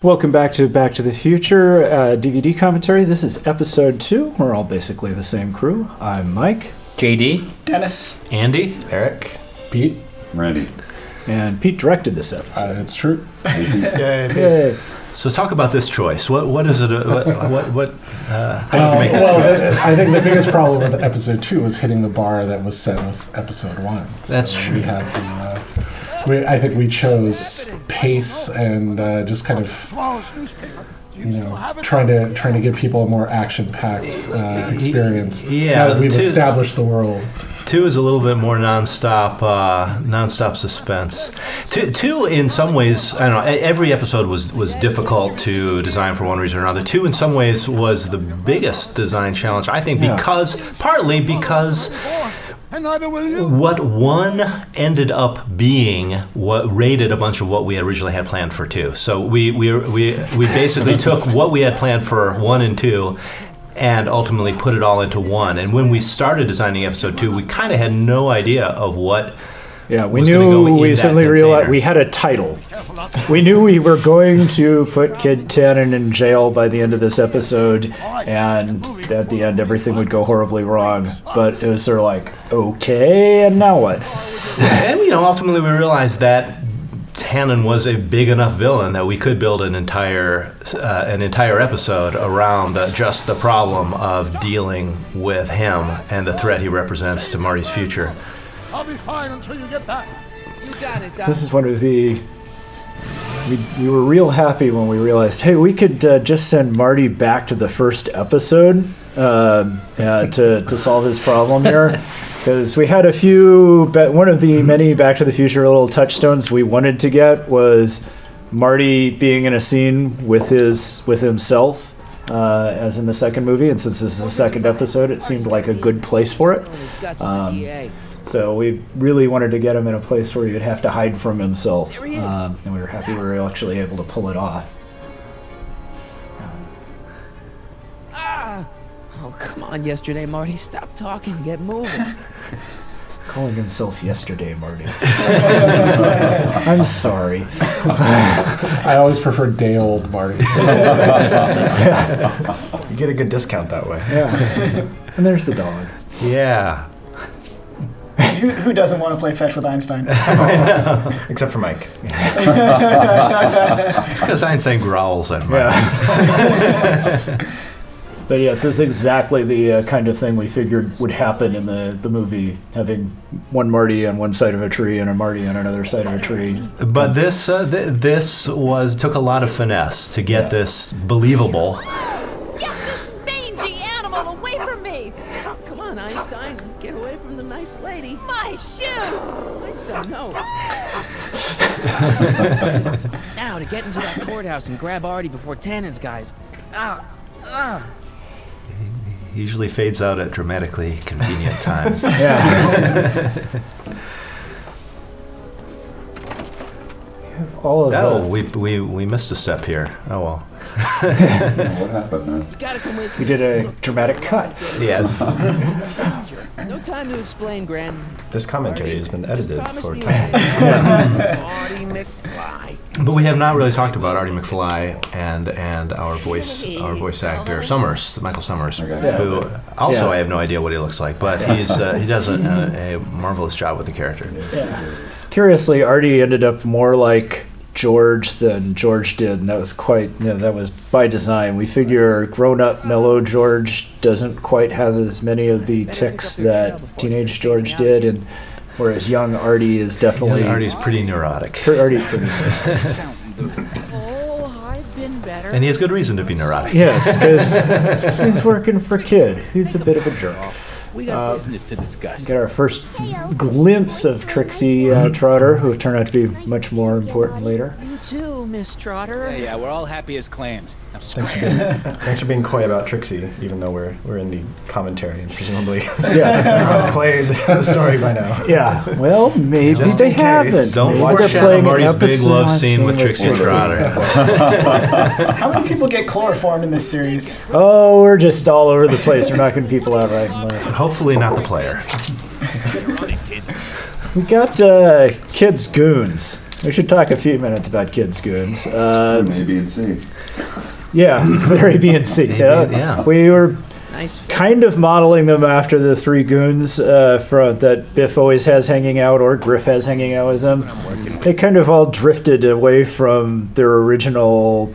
Welcome back to the Future DVD commentary. This is episode 2. We're all basically the same crew. I'm Mike. JD. Dennis. Andy. Eric. Pete. Randy. And Pete directed this episode. It's true. Yay. So talk about this choice. What is it? How did you make this choice? I think the biggest problem with episode 2 was hitting the bar that was set with epised 1. That's true. We had to. I think we chose pace and just kind of, trying to give people a more action-packed experience. Yeah, now that we've established the world. 2 is a little bit more nonstop suspense. 2 in some ways, I don't know, every episode was difficult to design for one reason or another. 2 in some ways was the biggest design challenge, I think, partly because what 1 ended up being what rated a bunch of what we originally had planned for 2. So we basically took what we had planned for 1 and 2 and ultimately put it all into 1. And when we started designing episode 2, we kind of had no idea of what we knew we suddenly realized we had a title. We knew we were going to put Kid Tannen in jail by the end of this episode, and at the end everything would go horribly wrong. But it was sort of like, okay, and now what? And ultimately we realized that Tannen was a big enough villain that we could build an entire episode around just the problem of dealing with him and the threat he represents to Marty's future. I'll be fine until you get back. You got it, Doc. This is one of the... We were real happy when we realized, hey, we could just send Marty back to the first episode to solve his problem here. Because we had a few... One of the many Back to the Future little touchstones we wanted to get was Marty being in a scene with himself, as in the second movie. And since this is the second episode, it seemed like a good place for it. So we really wanted to get him in a place where he would have to hide from himself. And we were happy we were actually able to pull it off. Oh, come on, Yesterday, Marty. Stop talking. Get moving. Calling himself Yesterday, Marty. I'm sorry. I always prefer day old Marty. You get a good discount that way. Yeah. And there's the dog. Yeah. Who doesn't want to play fetch with Einstein? Except for Mike. It's because Einstein growls at Mike. Yeah. But yes, this is exactly the kind of thing we figured would happen in the movie, having one Marty on one side of a tree and a Marty on another side of a tree. But this took a lot of finesse to get this believable. Get this mangy animal away from me! Come on, Einstein. Get away from the nice lady. My shoe! Einstein, no. Now, to get into that courthouse and grab Artie before Tannen's guys. He usually fades out at dramatically convenient times. Yeah. All of that. We missed a step here. Oh well. What happened, man? You gotta come with We me. did a dramatic cut. Yes. No time to explain, Gran. This commentary has been edited Promise for me time. Artie McFly. But we have not really talked about Artie McFly and our voice actor Summers, Michael Summers, who also I have no idea what he looks like, but he does a marvelous job with the character. Yeah. Curiously, Artie ended up more like George than George did, and that was that was by design. We figure grown-up, mellow George doesn't quite have as many of the tics that teenage George did, and whereas young Artie is definitely... Artie's pretty neurotic. Artie's pretty neurotic. Oh, I've been better. And he has good reason to be neurotic. Yes, because he's working for Kid, who's a bit of a jerk. We got business to discuss. Get our first glimpse of Trixie Trotter, who turned out to be much more important later. You too, Miss Trotter. Yeah, we're all happy as clams. Thanks for being coy about Trixie, even though we're in the commentary and presumably Yes. has played the story by now. Yeah, well, maybe Just they in case. haven't. Don't Maybe they're foreshadow playing an Marty's big episode love scene with Trixie Trotter. How many people get chloroformed in this series? Oh, we're just all over the place. We're knocking people out right and left. Hopefully not the player. We got Kid's goons. We should talk a few minutes about Kids Goons. Maybe and see. Yeah, they're A, B, and C. Yeah. We were Nice. kind of modeling them after the three goons that Biff always has hanging out, or Griff has hanging out with them. They kind of all drifted away from their original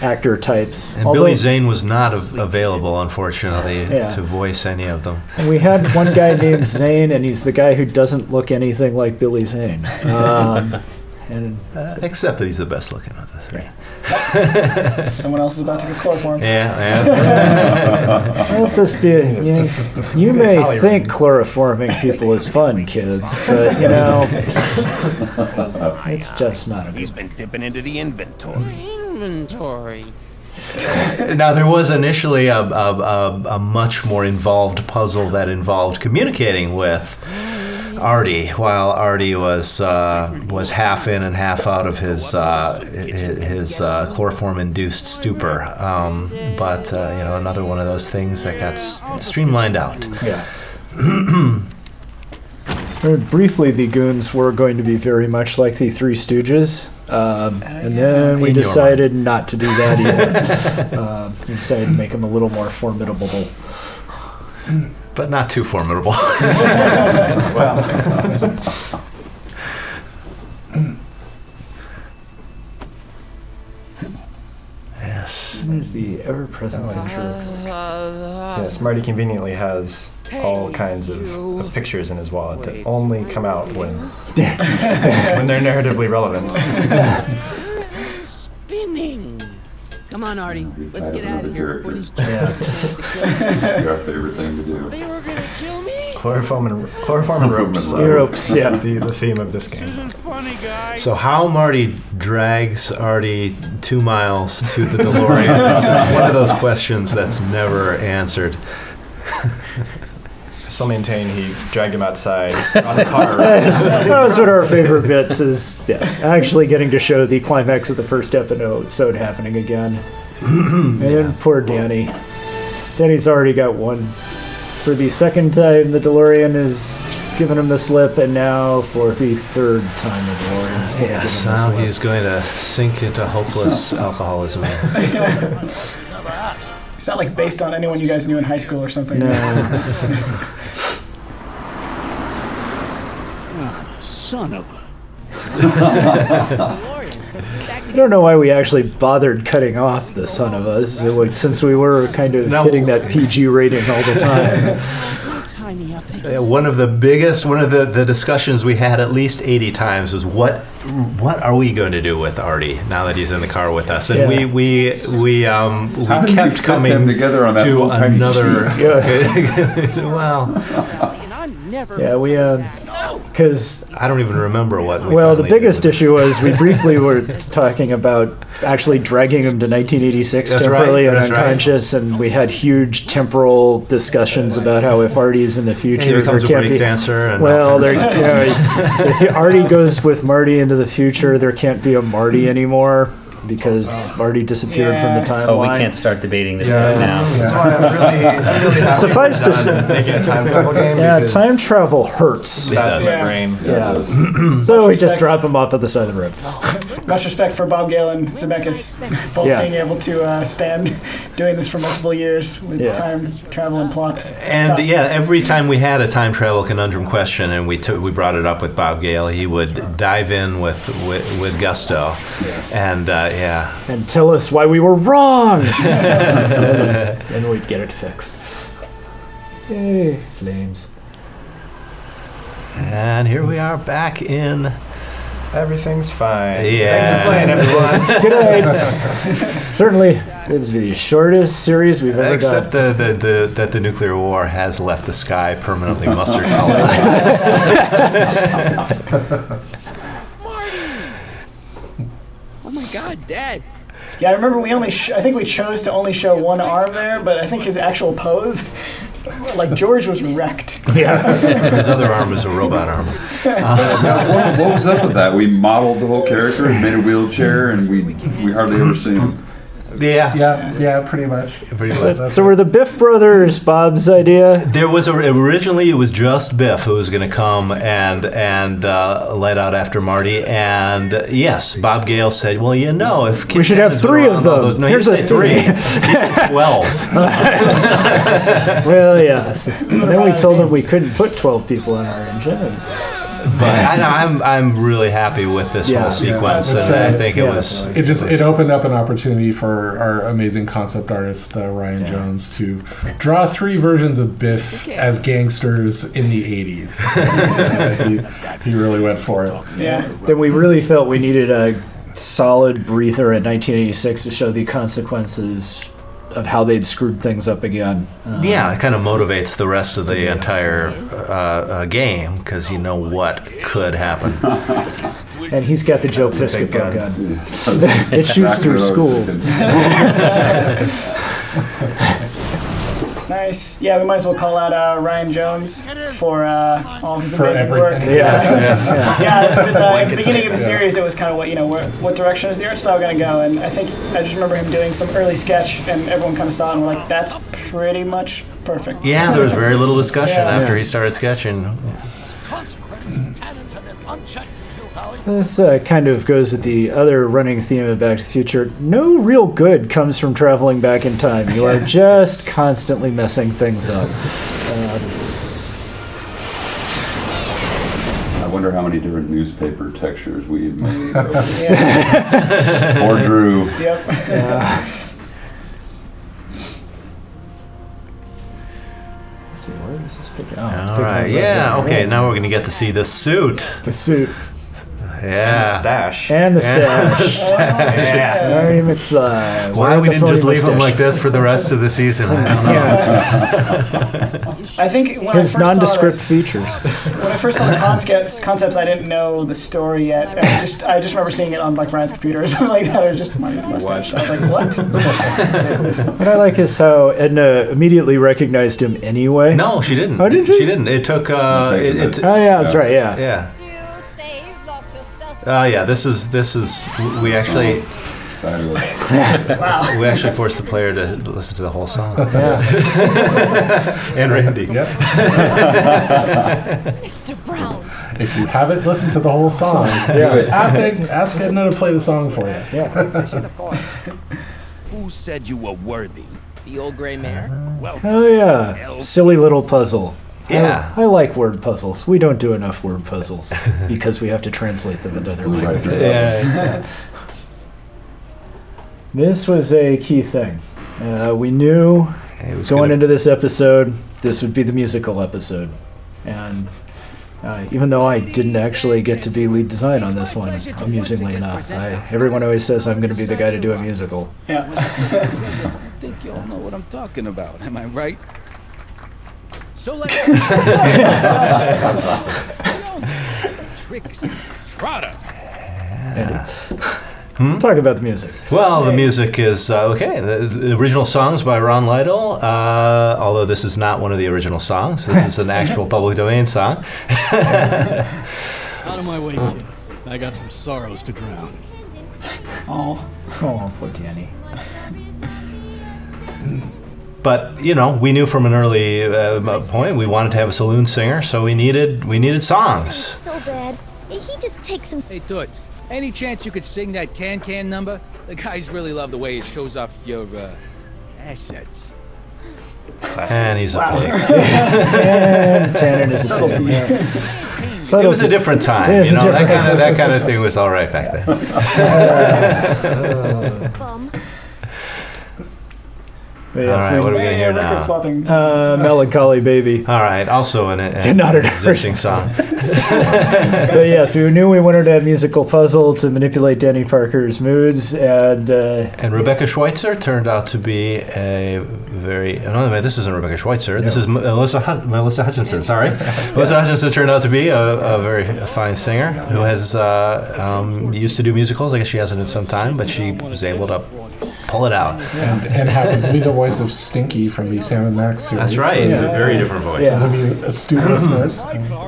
actor types. And Billy Zane was not available, unfortunately, to voice any of them. And we had one guy named Zane, and he's the guy who doesn't look anything like Billy Zane. Except that he's the best looking of the three. Someone else is about to get chloroformed. Yeah. Let this be. You may think chloroforming people is fun, kids, but it's just not a good. He's been dipping into the inventory. Now, there was initially a much more involved puzzle that involved communicating with Artie, while Artie was half in and half out of his chloroform-induced stupor. But another one of those things that got streamlined out. Yeah. Briefly, the goons were going to be very much like the Three Stooges, and then we decided not to do that either. We decided to make them a little more formidable. But not too formidable. Well. Yes. There's the ever-present intro. Yes, Marty conveniently has all kinds of pictures in his wallet that only come out when they're narratively relevant. Spinning. Come on, Artie. Let's get out of here before these Our favorite thing to do. They were gonna kill me. Chloroform and ropes. Ropes, yeah. The theme of this game. So how Marty drags Artie 2 miles to the DeLorean is one of those questions that's never answered. I still maintain he dragged him outside on the car. That was one of our favorite bits, is actually getting to show the climax of the first episode happening again. And poor Danny. Danny's already got one. For the second time, the DeLorean is giving him the slip, and now for the third time, the DeLorean is giving him the Now slip. he's going to sink into hopeless alcoholism. It's not like based on anyone you guys knew in high school or something. No. Son of a... I don't know why we actually bothered cutting off the son of us, since we were kind of hitting that PG rating all the time. One of the discussions we had at least 80 times was what are we going to do with Artie now that he's in the car with us? And we kept coming them together on that to little tiny another. Well, we because I don't even remember what. The biggest issue was we briefly were talking about actually dragging him to 1986 That's temporarily right, and that's unconscious, and we had huge temporal discussions about how if Artie's in the future, He becomes a there can't break be. dancer. And If Artie goes with Marty into the future, there can't be a Marty anymore because Marty disappeared from the timeline. Oh, we can't start debating this stuff now. That's why I'm really happy Suffice to say, making a time travel game. yeah, because time travel hurts. that's my brain. Yeah. So we just drop him off at the side of the road. Much respect for Bob Gale and Zemeckis both being able to stand doing this for multiple years with time travel and plots. And every time we had a time travel conundrum question and we brought it up with Bob Gale, he would dive in with gusto. Yes. And and tell us why we were wrong. And we'd get it fixed. Yay, flames. And here we are back in. Everything's fine. Yeah. Thanks for playing, everyone. Good night. Certainly, it's the shortest series we've ever Except done. that the nuclear war has left the sky permanently mustard colored. Oh my God, Dad. Yeah, I remember we only. I think we chose to only show one arm there, but I think his actual pose, like George, was wrecked. Yeah. His other arm is a robot arm. What was up with that? We modeled the whole character and made a wheelchair, and we hardly ever see him. Yeah, pretty much. Pretty much. So were the Biff brothers Bob's idea? There was originally it was just Biff who was going to come and light out after Marty, and yes, Bob Gale said, "Well, if we should have 3 of them." No, Here's he didn't say 3. He said 12. Well, yes. And then we told him we couldn't put 12 people in our engine. But I'm really happy with this whole sequence, and I think it was. It opened up an opportunity for our amazing concept artist Ryan Jones to draw 3 versions of Biff as gangsters in the 80s. He really went for it. Yeah. Then we really felt we needed a solid breather in 1986 to show the consequences of how they'd screwed things up again. It kind of motivates the rest of the entire game, because you know what could happen. And he's got the Joe Piscopo gun. It shoots through schools. Nice. Yeah, we might as well call out Ryan Jones for all of his amazing work. everything. At the beginning of the series, it was kind of what direction is the art style going to go? And I just remember him doing some early sketch, and everyone kind of saw it and were like, "That's pretty much perfect." Yeah, there was very little discussion after he started sketching. This kind of goes with the other running theme of Back to the Future. No real good comes from traveling back in time. You are just constantly messing things up. I wonder how many different newspaper textures we've made. Or Drew. Yep. Where does this pick All right, okay, now we're going to get to see the suit. The suit. Yeah. And the stash. Marty McFly. Why we didn't just leave him like this for the rest of the season, I don't know. I think when his nondescript features. When I first saw the concepts, I didn't know the story yet. I just remember seeing it on like Ryan's computer or something like that. It was just Marty mustache. I was like, what? What I like is how Edna immediately recognized him anyway. No, she didn't. Oh, didn't she? She didn't. It took. Oh yeah, that's right. Yeah. Yeah. This is we actually we actually forced the player to listen to the whole song. And Randy. Mr. Brown. If you haven't listened to the whole song, ask Edna to play the song for you. Who said you were worthy? The old gray mare? Well, Oh yeah, silly little puzzle. Yeah. I like word puzzles. We don't do enough word puzzles because we have to translate them into other languages. This was a key thing. We knew going into this episode, this would be the musical episode. And even though I didn't actually get to be lead design on this one, amusingly enough, everyone always says I'm going to be the guy to do a musical. Yeah. I think you all know what I'm talking about. Am I right? So let's tricks, Trotter. Talk about the music. Well, the music is the original songs by Ron Lytle. Although this is not one of the original songs, this is an actual public domain song. Out of my way, kid. I got some sorrows to drown. Oh, poor Danny. But we knew from an early point we wanted to have a saloon singer, so we needed songs. So bad. He just takes some. Hey, Toots, any chance you could sing that can number? The guys really love the way it shows off your assets. And he's a pig. And Tannen is a pig. It was a different time, that kind of thing was all right back then. All right, what are we going to hear now? Melancholy Baby. All right, also an existing song. But yes, we knew we wanted to have musical puzzle to manipulate Danny Parker's moods, and Rebecca Schweitzer turned out to be a very. No, this isn't Rebecca Schweitzer. This is Melissa Hutchinson. Sorry, Melissa Hutchinson turned out to be a very fine singer who has used to do musicals. I guess she hasn't in some time, but she was able to pull it out. And happens to be the voice of Stinky from the Sam and Max series. That's right. A very different voice. Yeah. Astute listeners.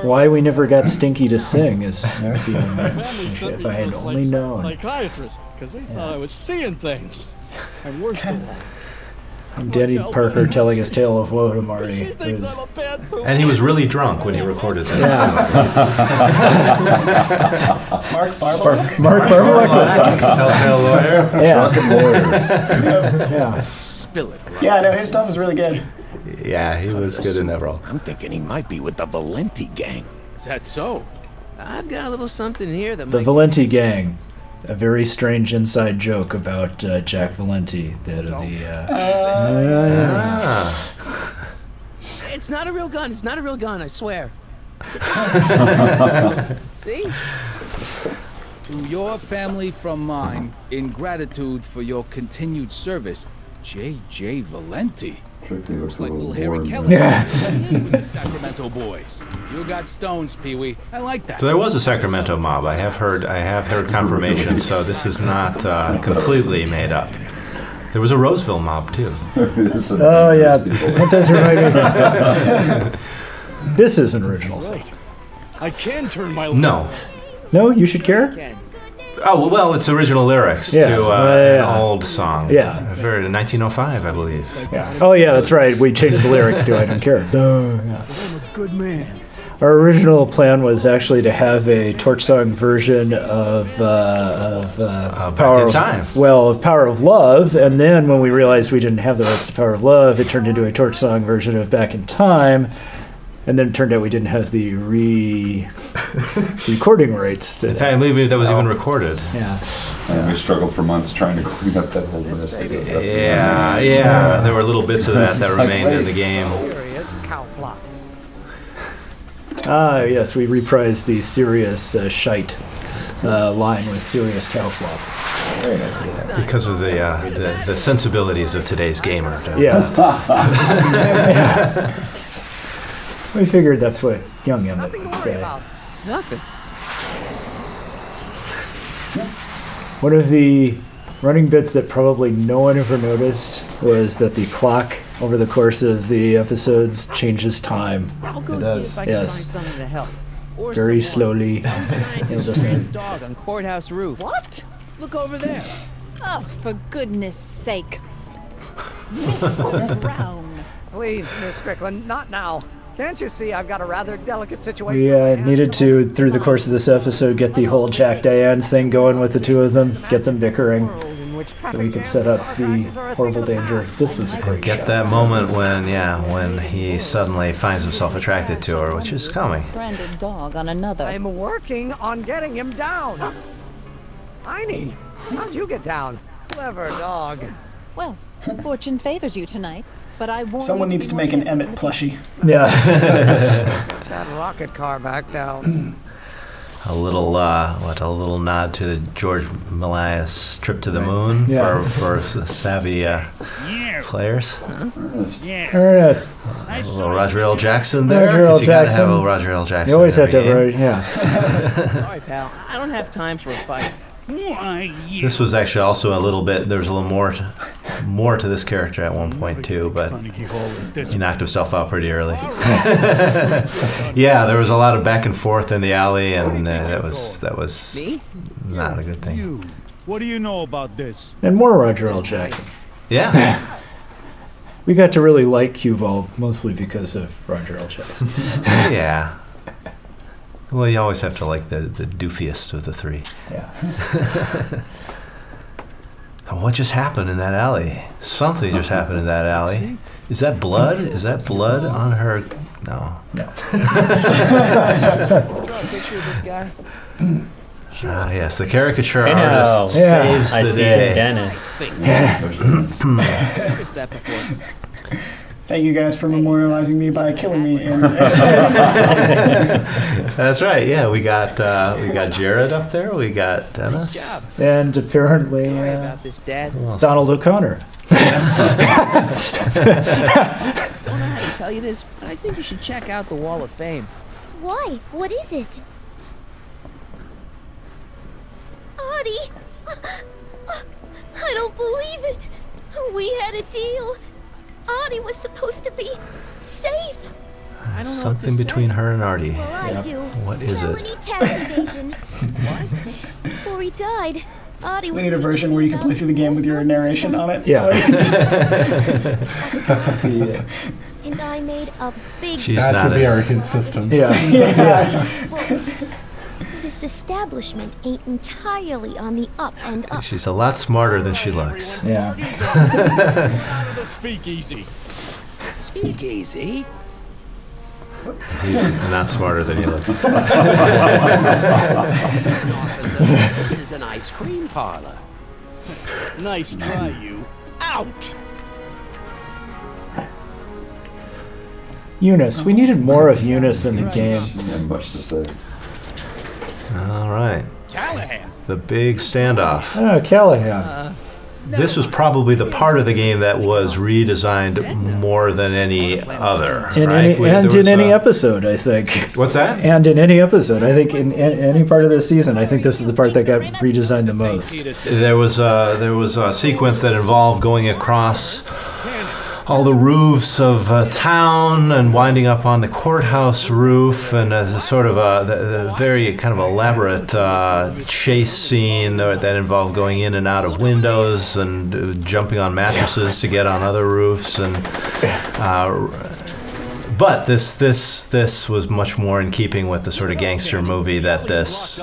Why we never got Stinky to sing is if I had only known. Psychiatrist, because they thought I was seeing things. And worst of all, Danny Parker telling his tale of woe to Marty. And he was really drunk when he recorded that. Mark Barbalek? Mark Barbalek was Telltale lawyer. Yeah. Spill it. Yeah, no, his stuff was really good. Yeah, he was good in that role. I'm thinking he might be with the Valenti gang. Is that so? I've got a little something here that The might... Valenti gang. A very strange inside joke about Jack Valenti, the head of the... It's not a real gun. It's not a real gun, I swear. See? To your family from mine, in gratitude for your continued service, J.J. Valenti. Strictly Looks looks like a little little Harry bored. Kelly. Yeah. With the Sacramento boys. You got stones, Pee-wee. I like that. So there was a Sacramento mob. I have heard confirmation. So this is not completely made up. There was a Roseville mob too. Oh, yeah. That does remind me. This is an original song. I can turn my... No. No, you should care? Oh well, it's original lyrics to an old song. Yeah. Very 1905, I believe. Yeah. Oh, yeah, that's right. We changed the lyrics to I Don't Care. I'm a good man. Our original plan was actually to have a torch song version of Power in of Time. Well, of Power of Love, and then when we realized we didn't have the rights to Power of Love, it turned into a torch song version of Back in Time, and then it turned out we didn't have the recording rights to In fact, I believe that was even recorded. Yeah. And we struggled for months trying to clean up that whole mess. Yeah. There were little bits of that remained in the game. Serious cow flop. Ah, yes, we reprised the serious shite line with serious cow flop. Very nice. Because of the sensibilities of today's gamer. Yes. Yeah. We figured that's what young Emmett would say. Nothing. One of the running bits that probably no one ever noticed was that the clock over the course of the episodes changes time. I'll go It see does. if I can Yes. find someone to help. Or Very someone. slowly. Some scientist It'll just shooting end. his dog on courthouse roof. What? Look over there. Oh, for goodness sake. Mr. Brown. Please, Miss Strickland, not now. Can't you see I've got a rather delicate situation? We needed to, through the course of this episode, get the whole Jack Diane thing going with the two of them, get them bickering, so we could set up the horrible danger. This was a great Get shot. that moment when he suddenly finds himself attracted to her, which is coming. Branded dog on another. I'm working on getting him down. Heine, how'd you get down? Clever dog. Well, fortune favors you tonight, but I warn Someone you needs to make an Emmett plushie. Yeah. That rocket car back down. A little nod to the George Melias trip to the moon Yeah. for savvy players. Ernest. A little Roger L. Jackson there. Roger L. 'Cause you gotta have Jackson. a Roger L. Jackson. You always in have to every have, game. yeah. Sorry, pal. I don't have time for a fight. This was actually also a little bit. There was a little more to this character at one point too, but he knocked himself out pretty early. Yeah, there was a lot of back and forth in the alley, and that was Me? not a good thing. You. What do you know about this? And more Roger L. Jackson. Yeah. We got to really like Cue Ball mostly because of Roger L. Jackson. Yeah. Well, you always have to like the doofiest of the three. Yeah. What just happened in that alley? Something just happened in that alley. Is that blood? Is that blood on her? No. No. Draw a picture of this guy. Ah, yes, the caricature I know. artist Yeah. saves I the see day. it, Dennis. Noticed that before. Thank you guys for memorializing me by killing me. That's right. Yeah, we got Jared up there. We got Dennis. Nice job. And apparently Sorry about this, Dad. Donald O'Connor. Don't know how to tell you this, but I think you should check out the Wall of Fame. Why? What is it? Artie! I don't believe it! We had a deal. Artie was supposed to be safe. I don't know Something what to between say. her and Artie. Well, I do. What is Felony it? tax evasion. What? Before he died, Audie We was need a version teaching where me you can play about through the game with your all sorts of narration on it. Yeah. And I made a big She's That not could be a- our hit system. Yeah. This establishment ain't entirely on the up and up. She's a lot smarter than she looks. Yeah. Out of the speakeasy. Speakeasy? He's not smarter than he looks. Officer, this is an ice cream parlor. Nice try, you. Out! Eunice. We needed more of Eunice in the game. She had much to say. All right. Callahan. The big standoff. Oh, Callahan. This was probably the part of the game that was redesigned more than any other. In right? any episode, I think. What's that? And in any episode, I think in any part of this season, I think this is the part that got redesigned the most. There was a sequence that involved going across all the roofs of a town and winding up on the courthouse roof, and as a sort of a very kind of elaborate chase scene that involved going in and out of windows and jumping on mattresses to get on other roofs, and but this was much more in keeping with the sort of gangster movie that this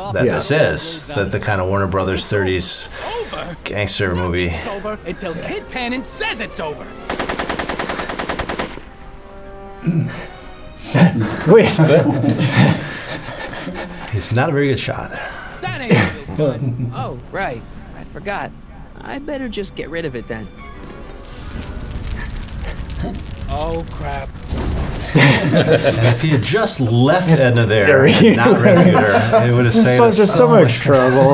is, the kind of Warner Brothers 30s gangster movie. It's over until Kid Tannen says it's over. Wait. He's not a very good shot. That ain't real fun. Oh, right. I forgot. I better just get rid of it then. Oh, crap. And if he had just left Edna there There and not rescued her, it would have saved us Just so much trouble.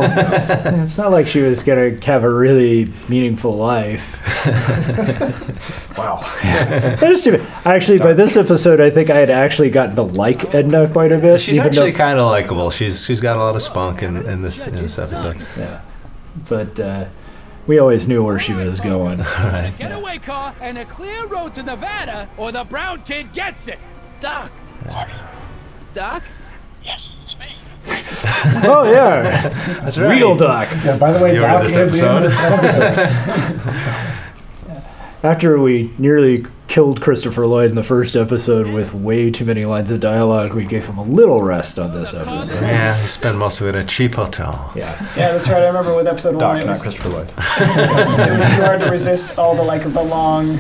It's not like she was gonna have a really meaningful life. Wow. That's stupid. Actually, by this episode, I think I had actually gotten to like Edna quite a bit. She's even actually though- kind of likable. She's got a lot of spunk in this episode. Yeah. But we always knew where she was going. Getaway car and a clear road to Nevada, or the brown kid gets it. Doc! Doc? Yes, it's me. Oh yeah, That's right. real Doc. Yeah, by the way, You Doc remember is this in this episode. After we nearly killed Christopher Lloyd in the first episode with way too many lines of dialogue, we gave him a little rest on this episode. Yeah, he spent most of it at a cheap hotel. Yeah. Yeah, that's right. I remember with episode 1, Doc, it not was, Christopher Lloyd. it was too hard to resist all the long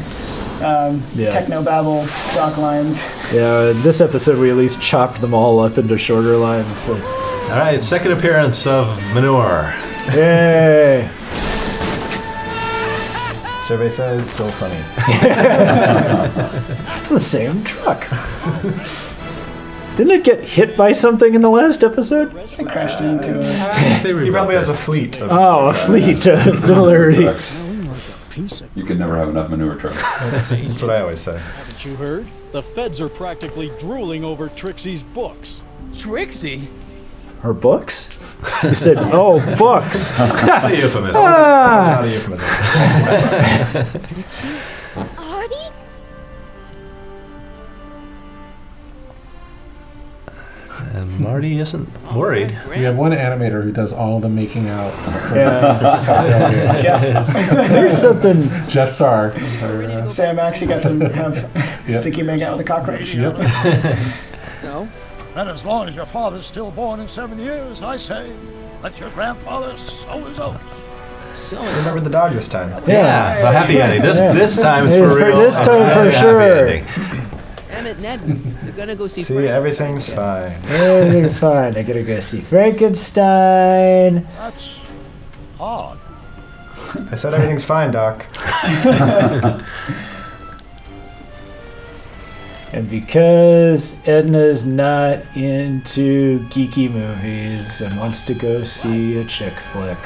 techno babble Doc lines. Yeah, this episode we at least chopped them all up into shorter lines. So. All right, second appearance of Manure. Yay! Survey says still funny. It's the same truck. Didn't it get hit by something in the last episode? I crashed into it. He probably has a fleet of Oh, a fleet of similarity. Trucks. You can never have enough manure trucks. That's what I always say. Haven't you heard? The feds are practically drooling over Trixie's books. Trixie? Her books? You said, oh, books. Not a euphemism. Ah! Not a euphemism. Artie? And Marty isn't worried. We have one animator who does all the making out. Yeah. There's something. Jeff Sarr. Sam actually got to have Sticky make out with a cockroach. Yep. No? And as long as your father's still born in 7 years, I say, let your grandfather sow his oats. So, Remember the dog this time. Yeah, so happy ending. This time is for real. This time It's for really happy sure. ending. Emmett and Edna, they're gonna go see See, Frank. everything's fine. Everything's fine. I gotta go see Frankenstein. That's odd. I said everything's fine, Doc. And because Edna's not into geeky movies and wants to go see a chick flick,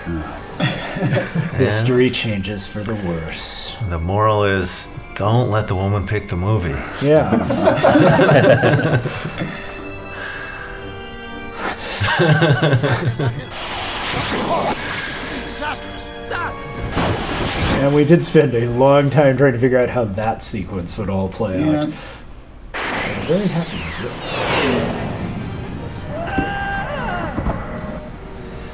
history changes for the worse. The moral is, don't let the woman pick the movie. Yeah. And we did spend a long time trying to figure out how that sequence would all play out. I'm very happy with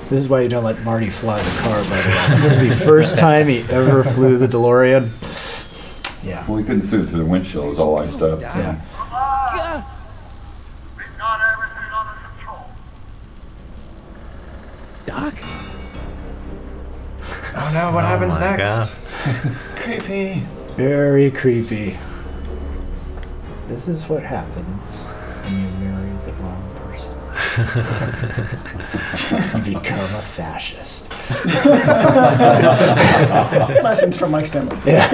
This is why you don't let Marty fly the car, by the way. This is the first time he ever flew the DeLorean. Yeah. Well, he couldn't see through the windshield. It was all iced up. Yeah. We've got everything under control. Doc? Oh no, what happens my next? Creepy. Very creepy. This is what happens when you marry the wrong person. You become a fascist. Lessons from Mike Stemmer. Yeah.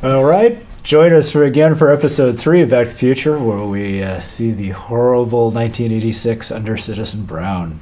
All right. Join us for episode 3 of Back to the Future, where we see the horrible 1986 under Citizen Brown.